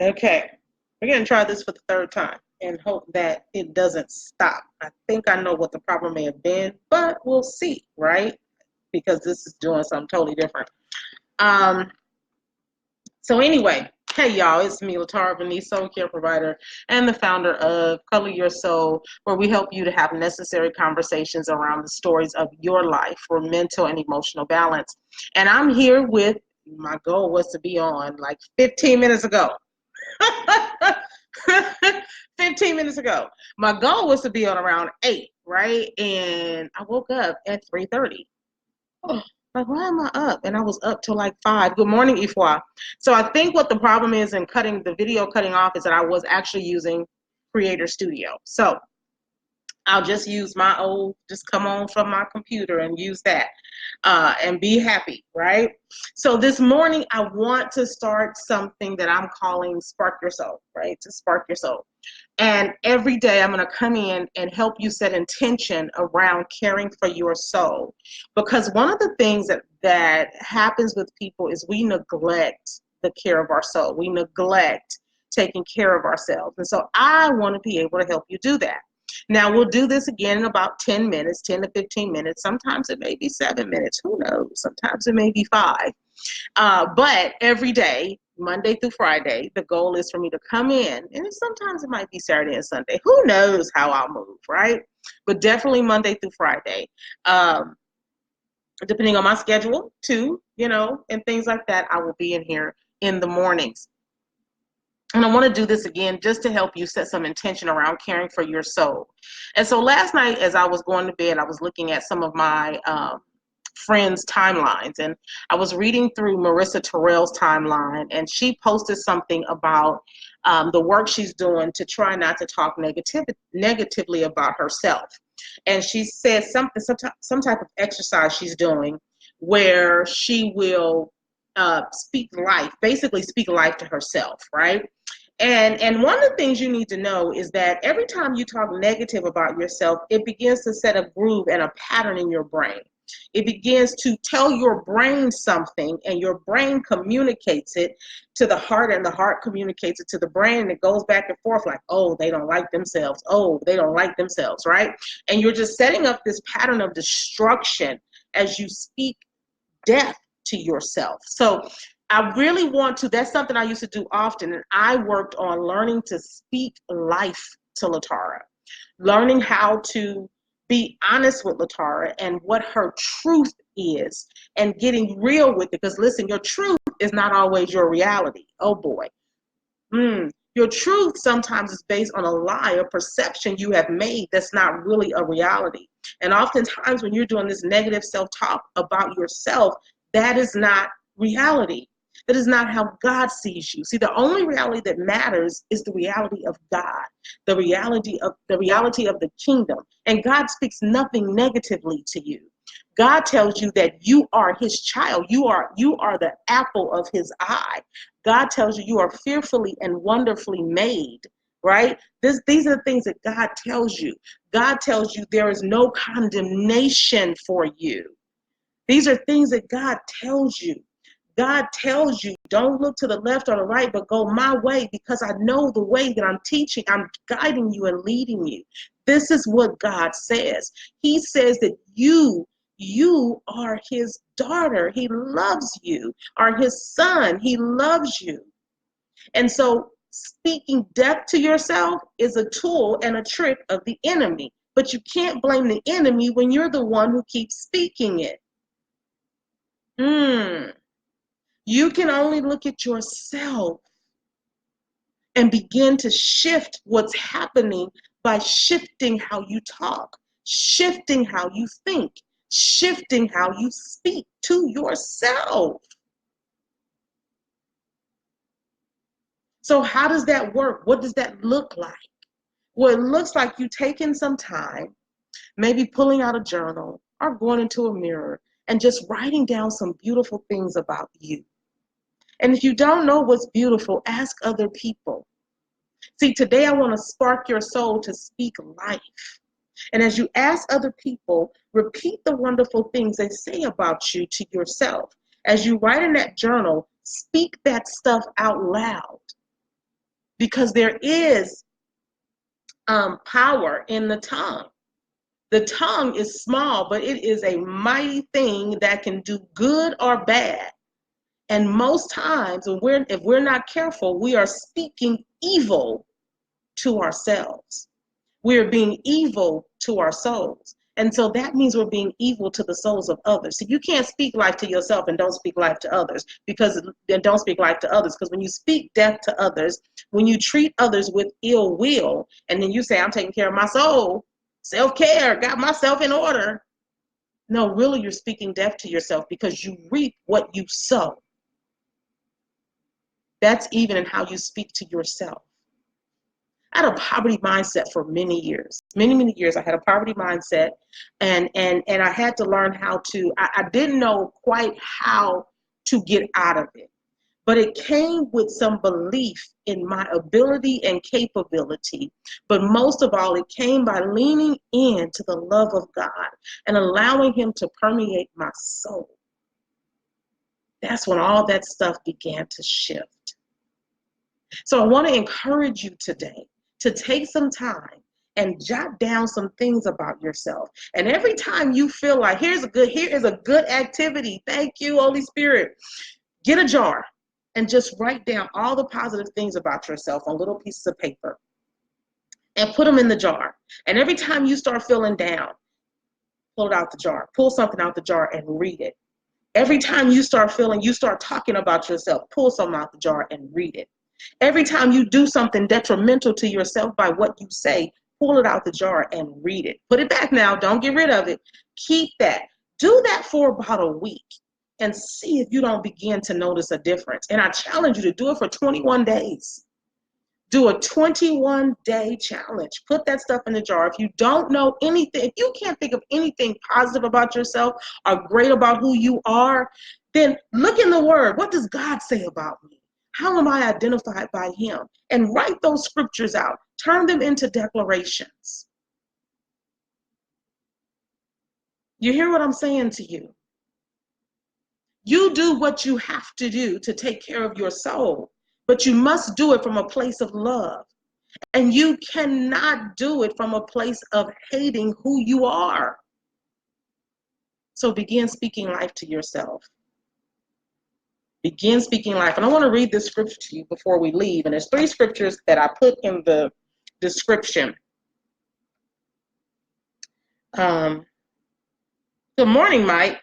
Okay. We're going to try this for the third time and hope that it doesn't stop. I think I know what the problem may have been, but we'll see, right? Because this is doing something totally different. Um, so anyway, hey y'all, it's me, LaTara, Venise, soul care provider, and the founder of Color Your Soul, where we help you to have necessary conversations around the stories of your life for mental and emotional balance. And I'm here with my goal was to be on like 15 minutes ago. 15 minutes ago. My goal was to be on around 8, right? And I woke up at 3:30. Oh, like, why am I up? And I was up till like 5. Good morning, Ifwa. So I think what the problem is in cutting the video cutting off is that I was actually using Creator Studio. So I'll just use my old, just come on from my computer and use that and be happy, right? So this morning, I want to start something that I'm calling Spark Your Soul, right? To spark your soul. And every day I'm going to come in and help you set intention around caring for your soul. Because one of the things that happens with people is we neglect the care of our soul. We neglect taking care of ourselves. And so I want to be able to help you do that. Now, we'll do this again in about 10 minutes, 10 to 15 minutes. Sometimes it may be 7 minutes. Who knows? Sometimes it may be 5. But every day, Monday through Friday, the goal is for me to come in, and sometimes it might be Saturday and Sunday. Who knows how I'll move, right? But definitely Monday through Friday, depending on my schedule too, and things like that. I will be in here in the mornings. And I want to do this again just to help you set some intention around caring for your soul. And so last night, as I was going to bed, I was looking at some of my friends' timelines, and I was reading through Marissa Terrell's timeline, and she posted something about the work she's doing to try not to talk negatively about herself. And she said some type of exercise she's doing where she will basically speak life to herself, right? And one of the things you need to know is that every time you talk negative about yourself, it begins to set a groove and a pattern in your brain. It begins to tell your brain something, and your brain communicates it to the heart, and the heart communicates it to the brain, and it goes back and forth like, oh, they don't like themselves. Oh, they don't like themselves, right? And you're just setting up this pattern of destruction as you speak death to yourself. So I really want to, that's something I used to do often. And I worked on learning to speak life to LaTara, learning how to be honest with LaTara and what her truth is and getting real with it. Because listen, your truth is not always your reality. Oh boy. Your truth sometimes is based on a lie, a perception you have made that's not really a reality. And oftentimes when you're doing this negative self-talk about yourself, that is not reality. That is not how God sees you. See, the only reality that matters is the reality of God, the reality of the kingdom. And God speaks nothing negatively to you. God tells you that you are his child. You are the apple of his eye. God tells you you are fearfully and wonderfully made, right? These are the things that God tells you. God tells you there is no condemnation for you. These are things that God tells you. God tells you, don't look to the left or the right, but go my way because I know the way that I'm teaching. I'm guiding you and leading you. This is what God says. He says that you are his daughter. He loves you. Are his son. He loves you. And so speaking death to yourself is a tool and a trick of the enemy. But you can't blame the enemy when you're the one who keeps speaking it. You can only look at yourself and begin to shift what's happening by shifting how you talk, shifting how you think, shifting how you speak to yourself. So how does that work? What does that look like? Well, it looks like you taking some time, maybe pulling out a journal or going into a mirror and just writing down some beautiful things about you. And if you don't know what's beautiful, ask other people. See, today I want to spark your soul to speak life. And as you ask other people, repeat the wonderful things they say about you to yourself. As you write in that journal, speak that stuff out loud. because there is power in the tongue. The tongue is small, but it is a mighty thing that can do good or bad. And most times, if we're not careful, we are speaking evil to ourselves. We are being evil to our souls. And so that means we're being evil to the souls of others. So you can't speak life to yourself and don't speak life to others, because when you speak death to others, when you treat others with ill will, and then you say, I'm taking care of my soul, self-care, got myself in order. No, really, you're speaking death to yourself, because you reap what you sow. That's even in how you speak to yourself. I had a poverty mindset for many years. Many years I had a poverty mindset, and I had to learn how to, I didn't know quite how to get out of it. But it came with some belief in my ability and capability. But most of all, it came by leaning into the love of God and allowing Him to permeate my soul. That's when all that stuff began to shift. So I want to encourage you today to take some time and jot down some things about yourself. And every time you feel like here is a good activity, thank you, Holy Spirit, get a jar and just write down all the positive things about yourself on little pieces of paper and put them in the jar. And every time you start feeling down, pull it out the jar, pull something out the jar and read it. Every time you start talking about yourself, pull something out the jar and read it. Every time you do something detrimental to yourself by what you say, pull it out the jar and read it. Put it back now. Don't get rid of it. Keep that. Do that for about a week and see if you don't begin to notice a difference. And I challenge you to do it for 21 days. Do a 21-day challenge. Put that stuff in the jar. If you don't know anything, if you can't think of anything positive about yourself or great about who you are, then look in the Word. What does God say about me? How am I identified by Him? And write those scriptures out. Turn them into declarations. You hear what I'm saying to you? You do what you have to do to take care of your soul, but you must do it from a place of love. And you cannot do it from a place of hating who you are. So begin speaking life to yourself. Begin speaking life. And I want to read this scripture to you before we leave. And there's 3 scriptures that I put in the description. Good morning, Mike.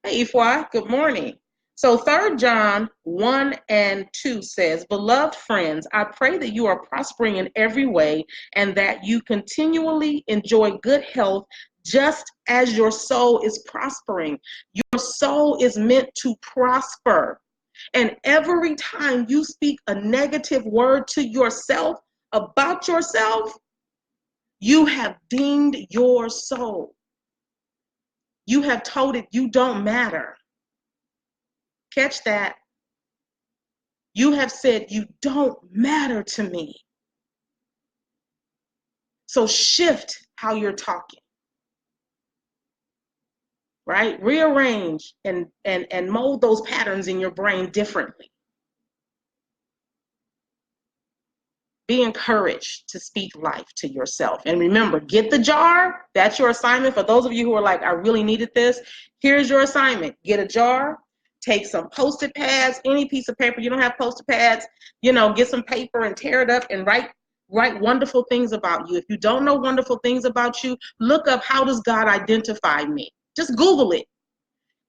Hey, Ifwa. Good morning. So 3 John 1 and 2 says, Beloved friends, I pray that you are prospering in every way and that you continually enjoy good health just as your soul is prospering. Your soul is meant to prosper. And every time you speak a negative word to yourself about yourself, you have dinged your soul. You have told it you don't matter. Catch that. You have said you don't matter to me. So shift how you're talking. Right? Rearrange and mold those patterns in your brain differently. Be encouraged to speak life to yourself. And remember, get the jar. That's your assignment. For those of you who are like, I really needed this, here's your assignment. Get a jar, take some Post-it pads, any piece of paper. You don't have Post-it pads, get some paper and tear it up and write wonderful things about you. If you don't know wonderful things about you, look up, how does God identify me? Just Google it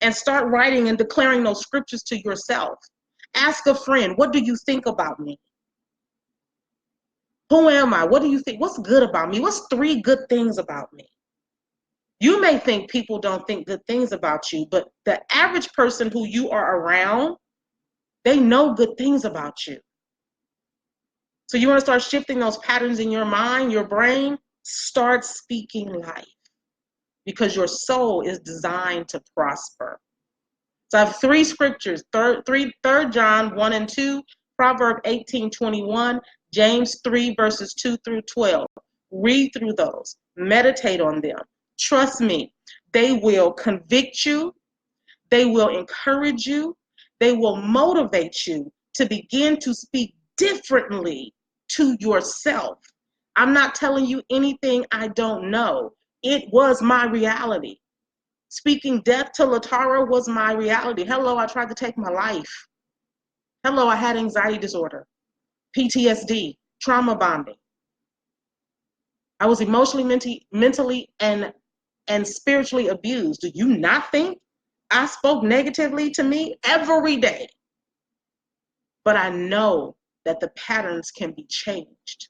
and start writing and declaring those scriptures to yourself. Ask a friend, what do you think about me? Who am I? What do you think? What's good about me? What's 3 good things about me? You may think people don't think good things about you, but the average person who you are around, they know good things about you. So you want to start shifting those patterns in your mind, your brain, start speaking life, because your soul is designed to prosper. So I have 3 scriptures, 3 John 1 and 2, Proverb 18:21, James 3 verses 2 through 12. Read through those. Meditate on them. Trust me, they will convict you. They will encourage you. They will motivate you to begin to speak differently to yourself. I'm not telling you anything I don't know. It was my reality. Speaking death to LaTara was my reality. Hello, I tried to take my life. Hello, I had anxiety disorder, PTSD, trauma bonding. I was emotionally, mentally, and spiritually abused. Do you not think I spoke negatively to me every day? But I know that the patterns can be changed,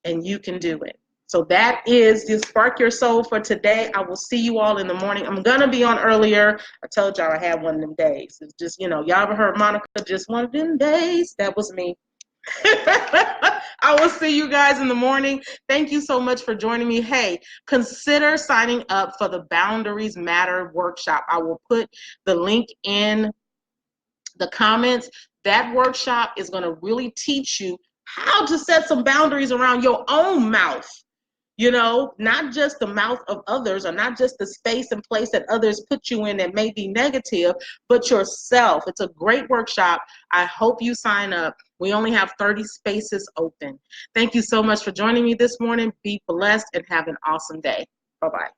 and you can do it. So that is the Spark Your Soul for today. I will see you all in the morning. I'm going to be on earlier. I told y'all I had one of them days. It's just, y'all ever heard Monica, just one of them days? That was me. I will see you guys in the morning. Thank you so much for joining me. Hey, consider signing up for the Boundaries Matter workshop. I will put the link in the comments. That workshop is going to really teach you how to set some boundaries around your own mouth. Not just the mouth of others, or not just the space and place that others put you in that may be negative, but yourself. It's a great workshop. I hope you sign up. We only have 30 spaces open. Thank you so much for joining me this morning. Be blessed and have an awesome day. Bye-bye.